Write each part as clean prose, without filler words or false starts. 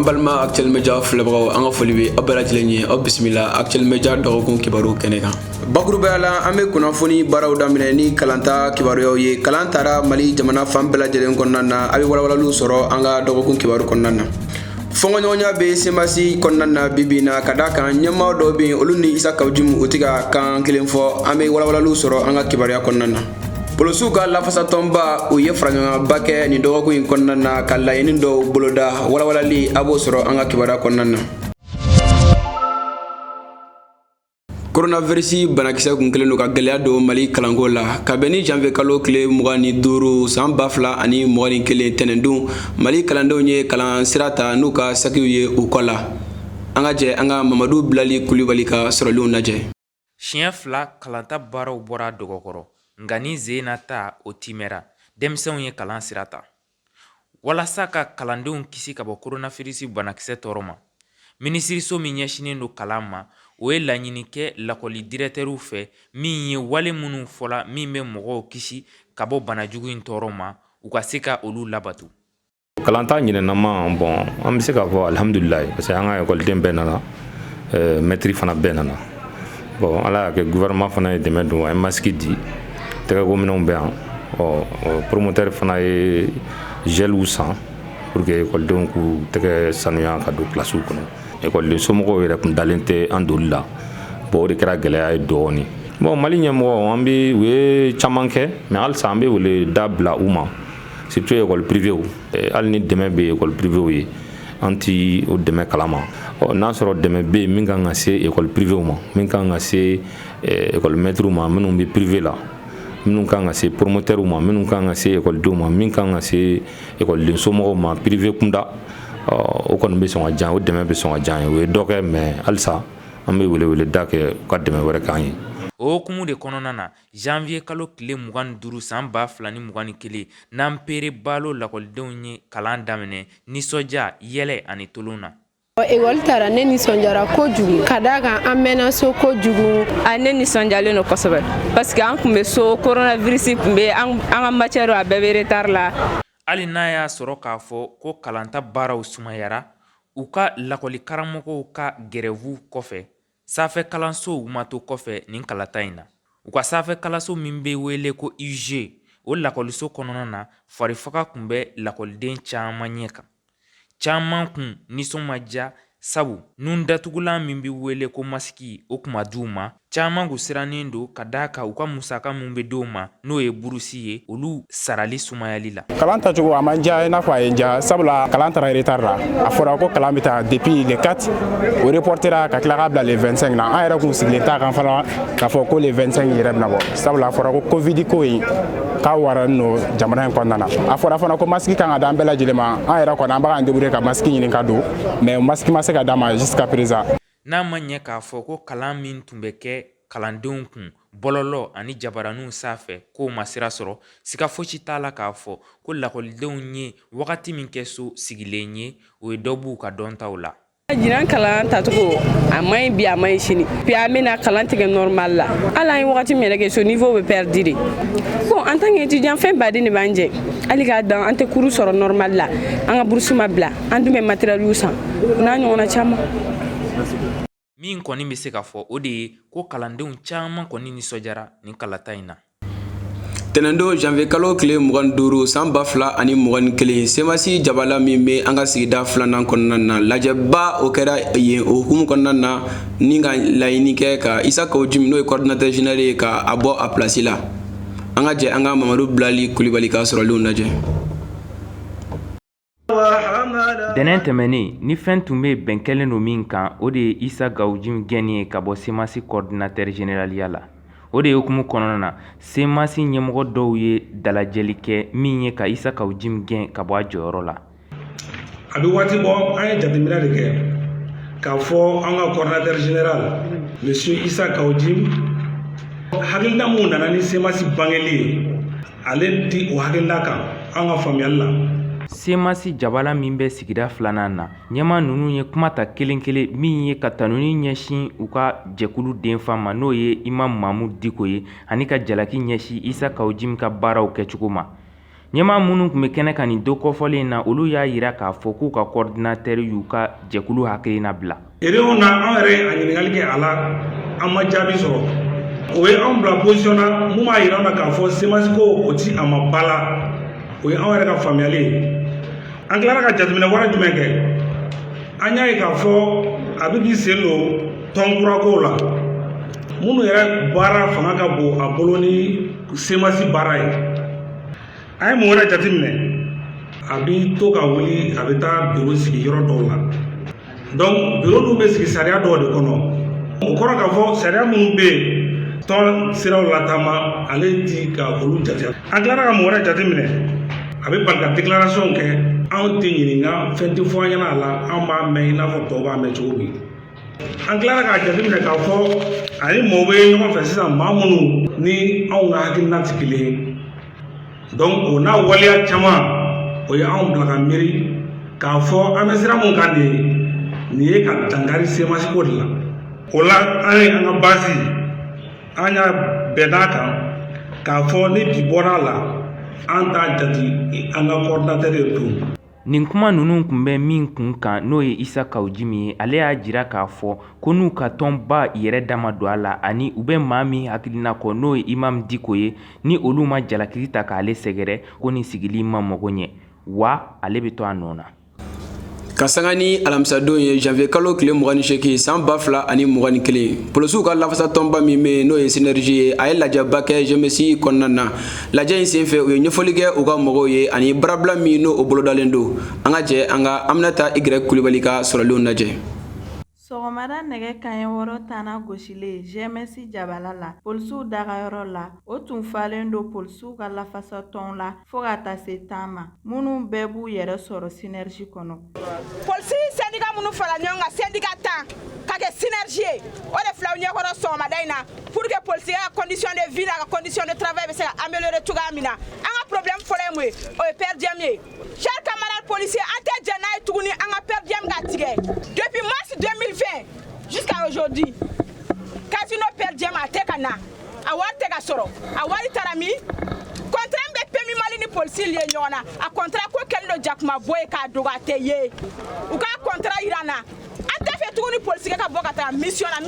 Ambalma Actual Media Flabro anga folibi abara jlenye bismillah Actual Media dogon kibaru keneka bakuru bala ame kuna foni baraw damine ni kalanta kibaru ye kalantara mali jamana fambela jelen konnana abi wala lu soro anga dogon kibaru konnana fongo nyonya be semasi konnana bibina kadaka nyama do be oluni isa kawjum utiga kan kilenfo ame wala lu soro anga kibaru ya konnana Polosuka la fasa tomba uye franga bake ni dogo in konnana kala yin do boloda wala li abo soro anga kibara konnana Coronavirus banakisa kunkeleno ka gelya do Mali kalangola ka beni janvier kalo kle mugani duru sambafla ani mugani kele tenendu Mali kalando nye kalan sirata nuka sakiye ukola anga je anga Mamadou Blali Kulibali ka sorolu naje Chien fla kalanta baraw bora dogokoro ngani zenata o timera demsenw ye kalan sirata walasa ka kalandenw kisi ka bɔ coronavirus banakisɛ tɔɔrɔ ma minisiriso min ɲɛsinen do kalan ma o ye laɲini kɛ lakɔli directɛrw fɛ min ye wale minnu fɔla min bɛ mɔgɔw kisi ka bɔ banajugu in tɔɔrɔ ma u ka se ka olu labatu kalanta ɲinɛnama bon an bɛ se k'a fɔ alhamdulilayi parce que an ka ekɔliden bɛɛ nana maître fana bɛɛ nana bon ala y'a kɛ gouvernement fana ye dɛmɛ don a ye masque di tɛgɛko minɛnw bɛ yan promoteur fana ye gel san pour que ekɔlidenw k'u tɛgɛ sanuya ka don classe kɔnɔ ekɔliden somɔgɔw yɛrɛ kun dalen tɛ an doli la bon o de kɛra gɛlɛya ye dɔɔni bon Mali ɲɛmɔgɔ an bɛ u ye caman kɛ mais halisa an bɛ wele da bila u ma surtout école privée hali ni dɛmɛ bɛ école privée ye an ti o dɛmɛ kalama n'a sɔrɔ dɛmɛ bɛ min kan ka se école privée ma min kan ka se école maître ma minnu bɛ privé la minnu kan ka se promoteur ma minnu kan ka se ekɔlidenw ma min kan ka se ekɔliden somɔgɔw ma privé kunda o kɔni bɛ sɔn ka diyan o dɛmɛ bɛ sɔn ka diyan ye o ye dɔ kɛ mais halisa an bɛ wele da kɛ u ka dɛmɛ wɛrɛ k'an ye o hukumu de kɔnɔna na janvier kalo tile 25 san 2021 n'an pere balo lakɔlidenw ye kalan daminɛ nisɔndiya yɛlɛ ani tolon na École tara ne nisɔndiyara kojugu ka da kan an mɛnna so kojugu ne nisɔndiyalen don kosɛbɛ parce que an kun bɛ so coronavirus kun bɛ an ka matière a bɛɛ bɛ retard la hali n'a y'a sɔrɔ k'a fɔ ko kalanta baaraw sumayara u ka lakɔli karamɔgɔw ka grève kɔfɛ sanfɛ kalansow ma to kɔfɛ nin kalata in na u ka sanfɛ kalanso min bɛ wele ko UG o lakɔliso kɔnɔna na farifaga kun bɛ lakɔliden caman ɲɛ kan caman kun nisɔn ma diya sabu nun datugulan min bɛ wele ko masiki o kuma d'u ma caman kun sirannen don ka da kan u ka musaka min bɛ d'u ma n'o ye burusi ye olu sarali sumayali la kalan tacogo a man diya i n'a fɔ a ye n diya sabula kalan taara retard la a fɔra ko kalan bɛ taa depuis le 4 o reportera ka tila k'a bila le 25 na an yɛrɛ kun sigilen t'a kan fana k'a fɔ ko le 25 yɛrɛ bɛna bɔ sabula a fɔra ko covid ko in k'a waralen no jamana in kɔnɔna na a fɔra fana ko masque kan ka d'an bɛɛ lajɛlen ma an yɛrɛ kɔni an b'a k'an débrouiller ka masque ɲini ka don mais masque ma se ka d'a ma jusqu'à présent n'a ma ɲɛ k'a fɔ ko kalan min tun bɛ kɛ kalandenw kun bɔlɔlɔ ani jabaraninw sanfɛ k'o ma sira sɔrɔ siga fosi t'a la k'a fɔ ko lakɔlidenw ye wagati min kɛ so sigilen ye o ye dɔ b'u ka dɔntaw la jiran kalan tacogo a man ɲi bi a man ɲi sini puis an bɛna kalan tigɛ normal la hali an ye wagati min yɛrɛ kɛ so niveau bɛ perdu de bon en tant qu'étudiant fɛn baden de b'an jɛ hali k'a dan an tɛ cours sɔrɔ normal la an ka bourse ma bila an dun bɛ matériel san o n'a ɲɔgɔnna caman min kɔni bɛ se ka fɔ o de ye ko kalandenw caman kɔni nisɔndiyara nin kalata in na Tenendo janvier kalo kile 25 san 2021 semasi jabala min be an ka sigida filanan kɔnɔna na lajɛba o kɛra yen o hukumu kɔnɔna na ni ka laɲini kɛ ka Isa Kawujimi n'o ye coordinateur général ye ka a bɔ a place la an ka jɛ an ka Mamadou Blali Kulibali ka sɔrɔlenw lajɛ dɛnɛn tɛmɛnen ni fɛn tun bɛ bɛn kɛlen don min kan o de ye Isa Kawujimi gɛnni ye ka bɔ semasi coordinateur général ya la o de ye hukumu kɔnɔna na semasi ɲɛmɔgɔ dɔw ye dalajɛli kɛ min ye ka Isa Kawujimi gɛn ka bɔ a jɔyɔrɔ la a bɛ waati bɔ an ye jateminɛ de kɛ k'a fɔ an ka coordinateur général monsieur Isa Kawujimi hakilina mun nana ni semasi bangeli ye ale di o hakilina kan an ka faamuyali la semasi jabala min bɛ sigida filanan na ɲɛma ninnu ye kuma ta kelen kelen min ye ka tanuni ɲɛsin u ka jɛkulu denfa ma n'o ye Imam Mamu Diko ye ani ka jalaki ɲɛsin Isa Kawujimi ka baaraw kɛcogo ma ɲɛma minnu kun bɛ kɛnɛ kan nin do kɔfɔlen na olu y'a yira k'a fɔ k'u ka coordinateur y'u ka jɛkulu hakilina bila. réunion na an yɛrɛ a ɲininkali kɛ a la an ma jaabi sɔrɔ o ye an bila position na mun b'a yira an na k'a fɔ semasi ko o ti a ma ba la o ye an yɛrɛ ka faamuyali ye an tilara ka jateminɛ wɛrɛ jumɛn kɛ an y'a ye k'a fɔ a bɛ k'i sen don tɔnkurako la minnu yɛrɛ baara fanga ka bon a bolo ni semasi baara ye an ye mun wɛrɛ jateminɛ a bɛ to ka wuli a bɛ taa biro sigi yɔrɔ dɔw la donc biro dun bɛ sigi sariya dɔw de kɔnɔ o kɔrɔ k'a fɔ sariya minnu bɛ yen tɔn siraw latama ale ti ka olu jate an tilara ka mun wɛrɛ jateminɛ a bɛ bali ka déclaration kɛ anw tɛ ɲininka fɛn tɛ fɔ an ɲɛna a la an b'a mɛn i n'a fɔ tɔw b'a mɛn cogo min an tilara k'a jateminɛ k'a fɔ ani mɔgɔw bɛ ɲɔgɔn fɛ sisan maa minnu ni anw ka hakilina tɛ kelen ye donc o n'a waleya caman o ye anw bila ka miiri k'a fɔ an bɛ sira mun kan de nin ye ka dankari semasi ko de la o la an ye an ka basi an y'a bɛɛ d'a kan k'a fɔ ni bi bɔra a la an t'a jate an ka coordinateur de tun. Nin kuma ninnu kun bɛ min kun kan n'o ye Isa Kawujimi ye ale y'a jira k'a fɔ ko n'u ka tɔnba yɛrɛ dama don a la ani u bɛ maa min hakilina kɔ n'o ye Imam Diko ye ni olu ma jalakili ta k'ale sɛgɛrɛ ko nin sigili ma mɔgɔ ɲɛ wa ale bɛ to a nɔ na. Ka sanga ni alamisadon ye janvier kalo tile 28 san 2021 polisiw ka lafasa tɔnba min bɛ n'o ye synergie ye a ye lajɛba kɛ jemesi kɔnɔna na lajɛ in senfɛ u ye ɲɛfɔli kɛ u ka mɔgɔw ye ani barabila min n'o bolodalen don an ka jɛ an ka Aminata Y Kulibali ka sɔrɔlenw lajɛ. Sɔgɔmada nɛgɛ kanɲɛ 6 tana gosilen GMS Jabala la polisiw dagayɔrɔ la o tun falen don polisiw ka lafasa tɔn la fo ka taa se 10 ma minnu bɛɛ b'u yɛrɛ sɔrɔ synergie kɔnɔ. Polisi syndicat minnu fara ɲɔgɔn kan syndicat 10 ka kɛ synergie ye o de filaw ɲɛkɔrɔ sɔgɔmada in na pour que polisi ka condition de vie ka condition de travail bɛ se ka améliorer cogoya min na an ka problème fɔlɔ ye mun ye o ye per diem ye chers camarades policiers an tɛ jɛn n'a ye tuguni an ka per diem ka tigɛ depuis mars 2020 jusqu'à aujourd'hui casino per diem a tɛ ka na a wari tɛ ka sɔrɔ a wari taara min contrat bɛ pemi mali ni polisi lié ɲɔgɔn na a contrat ko kɛlen do jakuma bɔ ye k'a dogo a tɛ ye u ka contrat yira na an tɛ fɛ tuguni polisi ka bɔ ka taa mission na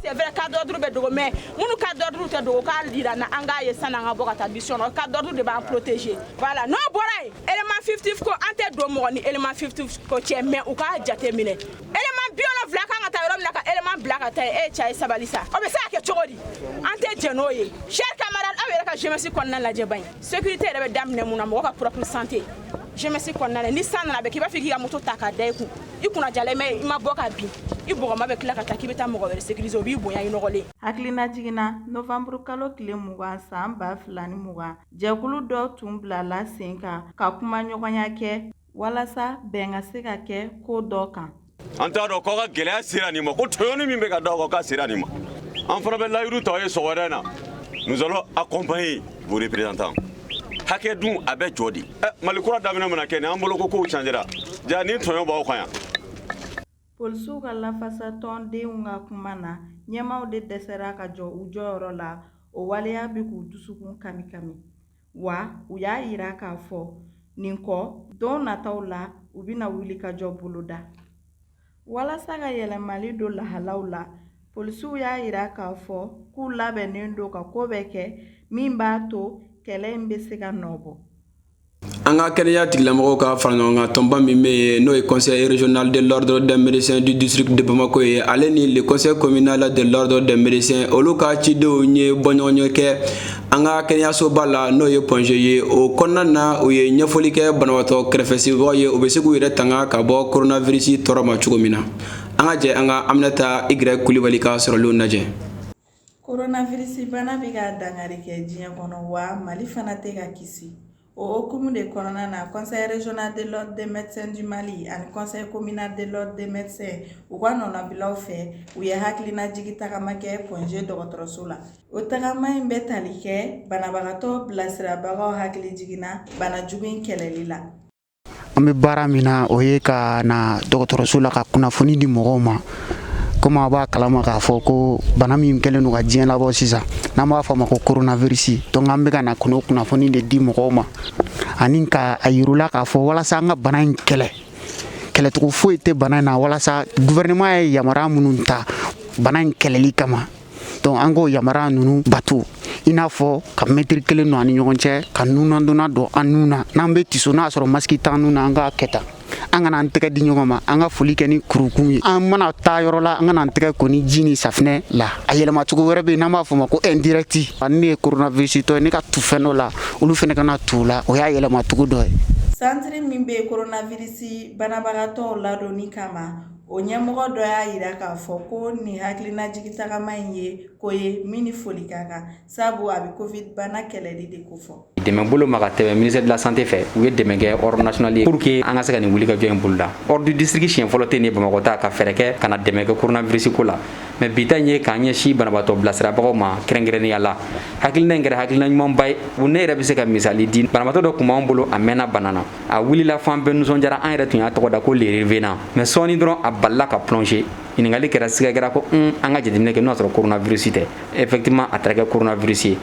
c'est vrai cadre d'ordre bɛ dogo mais minnu cadre d'ordre tɛ dogo k'a yira na an k'a ye sanni an ka bɔ ka taa mission na cadre d'ordre de b'an protéger voilà n'o bɔra yen élément fictif ko an tɛ don mɔgɔ ni élément fictif ko cɛ mais u k'a jateminɛ élément 70 kan ka taa yɔrɔ min na ka élément bila ka taa e cɛ ye sabali sa o bɛ se ka kɛ cogo di an tɛ jɛn n'o ye chers camarades aw yɛrɛ ka jeunesse kɔnɔna lajɛ ban sécurité yɛrɛ bɛ daminɛ mun na mɔgɔ ka propre santé jeunesse kɔnɔna la ni san nana bɛ k'i b'a fɔ k'i ka moto ta k'a da i kun i kunna jalen mɛ i ma bɔ ka bin i bɔgɔma bɛ tila ka taa k'i bɛ taa mɔgɔ wɛrɛ sécuriser o b'i bonya i nɔgɔlen. Hakilina jiginna novembre kalo tile 20 san 2020 jɛkulu dɔ tun bilala sen kan ka kuma ɲɔgɔnya kɛ walasa bɛn ka se ka kɛ ko dɔ kan. An t'a dɔn k'aw ka gɛlɛya sera nin ma ko tɔɲɔni min bɛ ka da aw kan k'a sera nin ma an fana bɛ layiru ta aw ye sɔgɔmada in na nous allons accompagner vos représentants. Hakɛ dun a bɛ jɔ de Mali kura daminɛ mana kɛ nin an bolo ko kow changera ja ni tɔɲɔ b'aw kan yan. Polisiw ka lafasa tɔn denw ka kuma na ɲɛmaw de dɛsɛra ka jɔ u jɔyɔrɔ la o waleya bɛ k'u dusukun kami wa u y'a yira k'a fɔ nin kɔ don nataw la u bɛna wuli ka jɔ boloda walasa ka yɛlɛmali don lahalaw la polisiw y'a yira k'a fɔ k'u labɛnnen don ka ko bɛɛ kɛ min b'a to kɛlɛ in bɛ se ka nɔbɔ. An ka kɛnɛya tigilamɔgɔw ka fara ɲɔgɔn kan tɔnba min bɛ yen n'o ye conseil régional de l'ordre des médecins du district de Bamako ye ale ni le conseil communal de l'ordre des médecins olu ka cidenw ye bɔɲɔgɔnye kɛ an ka kɛnɛyasoba la n'o ye Ponge ye o kɔnɔna na u ye ɲɛfɔli kɛ banabaatɔ kɛrɛfɛsigibagaw ye u bɛ se k'u yɛrɛ tanga ka bɔ coronavirus tɔɔrɔ ma cogo min na an ka jɛ an ka Aminata Y Kulibali ka sɔrɔlenw lajɛ. Coronavirus bana bɛ ka dankari kɛ diɲɛ kɔnɔ wa Mali fana tɛ ka kisi. O hukumu de kɔnɔna na conseil régional de l'ordre des médecins du Mali ani conseil communal de l'ordre des médecins u ka nɔnabilaw fɛ u ye hakilina jigi tagama kɛ Ponge dɔgɔtɔrɔso la. O tagama in bɛ tali kɛ banabagatɔ bilasirabagaw hakili jiginna bana jugu in kɛlɛli la. An bɛ baara min na o ye ka na dɔgɔtɔrɔso la ka kunnafoni di mɔgɔw ma. Comme a b'a kalama k'a fɔ ko bana min kɛlen don ka diɲɛ labɔ sisan n'an b'a fɔ a ma ko coronavirus donc an bɛ ka na kunnafoni de di mɔgɔw ma ani ka a yirula k'a fɔ walasa an ka bana in kɛlɛcogo foyi tɛ bana in na walasa gouvernement ye yamaruya minnu ta bana in kɛlɛli kama donc an k'o yamaruya ninnu bato i n'a fɔ ka mɛtiri 1 don ani ɲɔgɔn cɛ ka nunadonna don an nun na n'an bɛ tiso n'a sɔrɔ masiki t'an nun na an k'a kɛ tan an kana an tɛgɛ di ɲɔgɔn ma an ka foli kɛ ni kurukun ye an mana taa yɔrɔ la an kana an tɛgɛ ko ni ji ni safinɛ la a yɛlɛmacogo wɛrɛ bɛ yen n'an b'a fɔ o ma ko indirect ani ne ye coronavirus tɔ ye ne ka tu fɛn dɔ la olu fɛnɛ kana tu la o y'a yɛlɛmacogo dɔ ye. Santiri min bɛ coronavirus banabagatɔw ladonni kama o ɲɛmɔgɔ dɔ y'a yira k'a fɔ ko nin hakilina jigitagama in ye ko ye min ni foli ka kan sabu a bɛ covid bana kɛlɛli de ko fɔ. Dɛmɛ bolo ma ka tɛmɛ ministère de la santé fɛ u ye dɛmɛ kɛ ordre national ye pour que an ka se ka nin wuli ka jɔ in bolo la ordre du district siɲɛ fɔlɔ tɛ nin Bamakɔ ta ka fɛɛrɛ kɛ ka na dɛmɛ kɛ coronavirus ko la mais bi ta in ye k'an ɲɛsin banabaatɔ bilasirabagaw ma kɛrɛnkɛrɛnnenya la hakilina in kɛra hakilina ɲumanba ye ne yɛrɛ bɛ se ka misali di banabaatɔ dɔ tun b'an bolo a mɛnna bana na a wulila fan bɛɛ nisɔndiyara an yɛrɛ tun y'a tɔgɔ da ko le revenant mais sɔɔni dɔrɔn a balila ka plonger ɲininkali kɛra siga kɛra ko an ka jateminɛ kɛ n'o y'a sɔrɔ coronavirus tɛ effectivement a taara kɛ coronavirus ye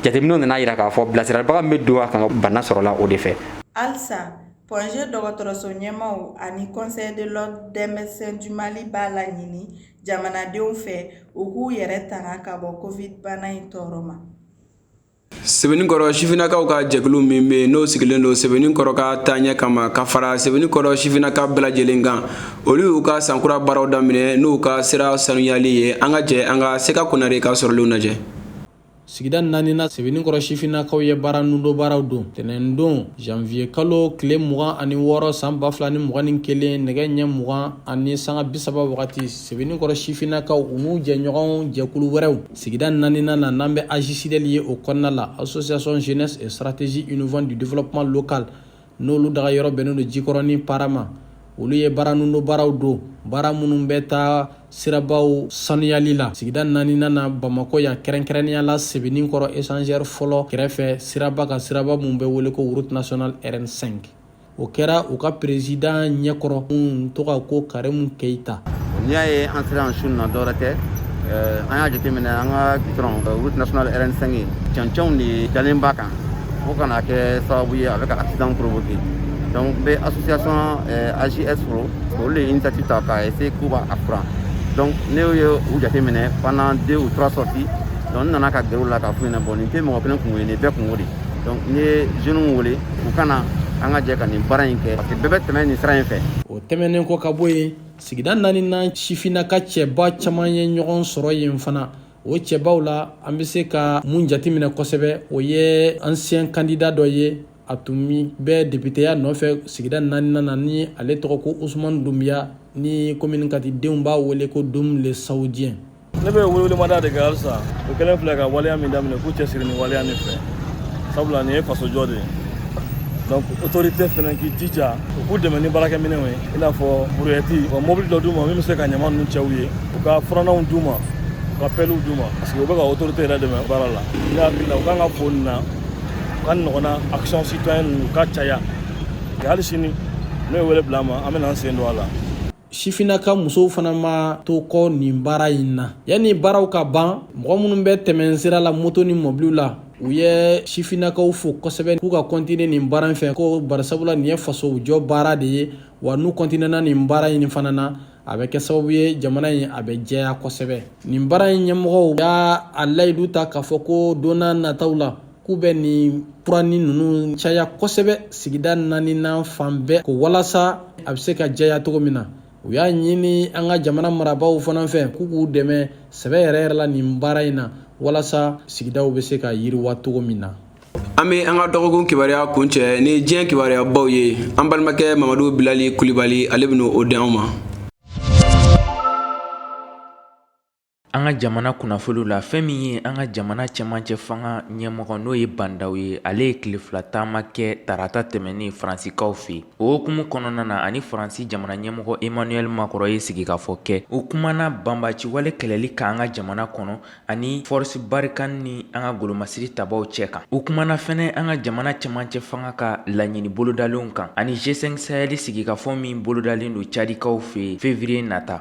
jateminɛw nana yira k'a fɔ bilasiralibaga min bɛ don a kan bana sɔrɔla o de fɛ. Alsa Projet dɔgɔtɔrɔso ɲɛmaaw ani Conseil de l'ordre des médecins du Mali b'a laɲini jamanadenw fɛ u k'u yɛrɛ tanga ka bɔ covid bana in tɔɔrɔ ma. Sɛbɛnnikɔrɔ sifinnakaw ka jɛkulu min bɛ n'o sigilen don Sɛbɛnnikɔrɔ ka taaɲɛ kama ka fara Sɛbɛnnikɔrɔ sifinnaka bɛɛ lajɛlen kan olu y'u ka sankura baaraw daminɛ n'u ka sira sanuyali ye an ka jɛ an ka Seka Konare ka sɔrɔlenw lajɛ. Sigida naanina Sɛbɛnnikɔrɔ sifinnakaw ye baara nundo baaraw don tɛnɛndon janvier kalo tile 26 san 2021 nɛgɛ ɲɛ 20 ani sanga 30 wagati Sɛbɛnnikɔrɔ sifinnakaw u n'u jɛɲɔgɔn jɛkulu wɛrɛw sigida naanina na n'an bɛ AJCDL ye o kɔnɔna la Association Jeunesse et Stratégie Innovante du Développement Local n'olu daga yɔrɔ bɛnnen don Jikɔrɔ ni Parama olu ye baara nundo baaraw don baara minnu bɛ taa sirabaw sanuyali la sigida naanina na Bamakɔ yan kɛrɛnkɛrɛnnenya la Sɛbɛnnikɔrɔ échangeur fɔlɔ kɛrɛfɛ siraba kan siraba mun bɛ wele ko route nationale RN5 o kɛra u ka président ɲɛkɔrɔ mun tɔgɔ ko Karimu Keyita. N'i y'a ye an sera an su na dɔwɛrɛ tɛ an y'a jateminɛ an ka gitɔrɔn route nationale RN5 ye cɛncɛnw de dalen b'a kan fo ka na kɛ sababu ye a bɛ ka accident provoquer. Donc, l'association AJS Pro, pour l'initiative a essayé de faire. Donc, nous avons pendant 2 ou 3 sorties. Donc, nous avons fait des bonité, mais nous avons fait des donc, nous jeunes voulons, nous avons fait des barrages parce que bébé tellement ne sera rien fait. O tɛmɛnen kɔ ka bɔ yen sigida naaninan sifinnaka cɛba caman ye ɲɔgɔn sɔrɔ yen fana o cɛbaw la an bɛ se ka mun jateminɛ kosɛbɛ o ye ancien candidat dɔ ye a tun bɛ députéya nɔfɛ sigida naaninan na ni ale tɔgɔ ko Ousmane Doumbia ni commune kati denw b'a wele ko Doum le Saoudien. Ne bɛ welemada de kɛ halisa o kɛlen filɛ ka waleya min daminɛ k'u cɛsiri ni waleya nin fɛ sabula nin ye faso jɔ de ye donc autorité fɛnɛ k'i jija u k'u dɛmɛ ni baarakɛminɛnw ye i n'a fɔ brouette wa mobili dɔ d'u ma min bɛ se ka ɲama ninnu cɛw ye u ka furannaw d'u ma u ka pelles d'u ma parce que u bɛ ka autorité yɛrɛ dɛmɛ baara la ne hakili la u kan ka fo nin na u ka ɲɔgɔnna action citoyenne ninnu u ka caya hali sini n'o ye wele bila an ma an bɛna an sen don a la. Sifinnaka musow fana ma to kɔ nin baara in na yanni baaraw ka ban mɔgɔ minnu bɛ tɛmɛ sira la moto ni mobiliw la u ye sifinnakaw fo kosɛbɛ k'u ka continuer nin baara in fɛ ko barisabula nin ye faso jɔ baara de ye wa n'u continuena nin baara in fana na a bɛ kɛ sababu ye jamana in a bɛ jɛya kosɛbɛ nin baara in ɲɛmɔgɔw y'a layidu ta k'a fɔ ko don n'a nataw la k'u bɛ nin puranin ninnu caya kosɛbɛ sigida naaninan fan bɛɛ ko walasa a bɛ se ka jɛya cogo min na u y'a ɲini an ka jamana marabaaw fana fɛ k'u k'u dɛmɛ sɛbɛ yɛrɛ la nin baara in na walasa sigidaw bɛ se ka yiriwa cogo min na. An bɛ an ka dɔgɔkun kibaruya kuncɛ ni diɲɛ kibaruyabaw ye an balimakɛ Mamadu Bilali Kulibali ale bɛna o di an ma. An ka jamana kunnafoniw la fɛn min ye an ka jamana cɛmancɛ fanga ɲɛmɔgɔ n'o ye Bandaw ye ale ye tile 2 taama kɛ tarata tɛmɛnen Faransikaw fɛ o hukumu kɔnɔna na ani Faransi jamana ɲɛmɔgɔ Emmanuel Macron ye sigikafɔ kɛ o kumana banbaciwale kɛlɛli ka an ka jamana kɔnɔ ani force barikani ni an ka golomasiri tabaw cɛ kan o kumana fɛnɛ an ka jamana cɛmancɛ fanga ka laɲini bolodalenw kan ani G5 Sahel sigikafɔ min bolodalen don Tchadikaw fɛ février nata.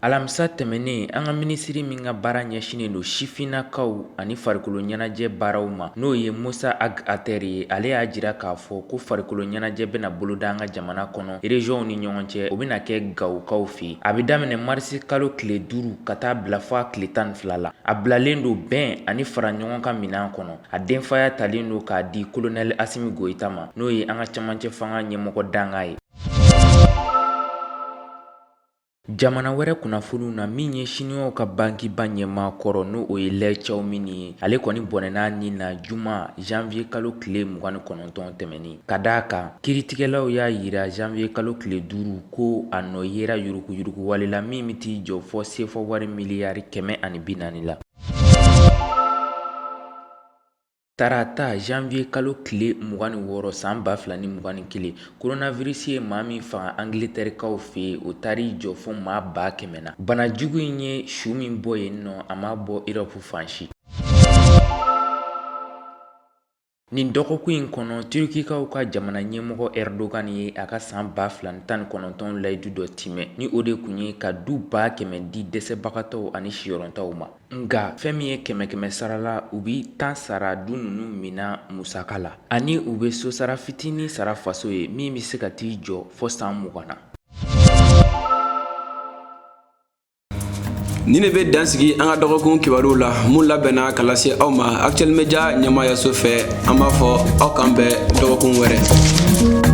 alamisa tɛmɛnen an ka minisiri min ka baara ɲɛsinen don sifinnakaw ani farikolo ɲɛnajɛ baaraw ma n'o ye Musa Ag Ater ye. Ale y'a jira k'a fɔ ko farikolo ɲɛnajɛ bɛna boloda an ka jamana kɔnɔ région ni ɲɔgɔn cɛ o bɛna kɛ Gawukaw fɛ. A bɛ daminɛ marisi kalo tile 5 ka taa bila fɔ a tile 12 la. A bilalen don bɛn ani fara ɲɔgɔn kan minɛn kɔnɔ. A denfaya talen don k'a di colonel Asimi Goita ma n'o ye an ka camancɛ fanga ɲɛmɔgɔ danga ye. Jamana wɛrɛ kunnafoniw na min ye Chinois ka bankiba ɲɛmaa kɔrɔ n'o o ye Lɛ Chaomin ye. Ale kɔni bɔnɛna ni na juma janvier kalo tile 29 tɛmɛni. Ka d'a kan kiritigɛlaw y'a yira janvier kalo tile 5 ko a nɔ yera yuruguyurugu wale la min bɛ t'i jɔ fɔ CFA wari miliyari 140 la. Tarata janvier kalo tile 26 san 2021 coronavirus ye maa min faga Angleterre kaw fɛ o taari jɔ fɔ maa 100,000 na. Bana jugu in ye su min bɔ yen nɔ a ma bɔ Europe fan si. Nin dɔgɔkun in kɔnɔ Turkikaw ka jamana ɲɛmɔgɔ Erdogan ye a ka san 2019 layidu dɔ timɛ ni o de kun ye ka du 100,000 di dɛsɛbagatɔw ani siyɔrɔntaw ma. Nga fɛn min ye 100 sara la u bi 10 sara du nunu mina musaka la ani u bɛ so sara fitinin sara faso ye min bɛ se ka t'i jɔ fɔ san 20 na. Ni ne bɛ dansigi an ka dɔgɔkun kibaruw la mun labɛnna ka lase aw ma Actuel Media ɲɛmaayaso fɛ an b'a fɔ aw k'an bɛn dɔgɔkun wɛrɛ.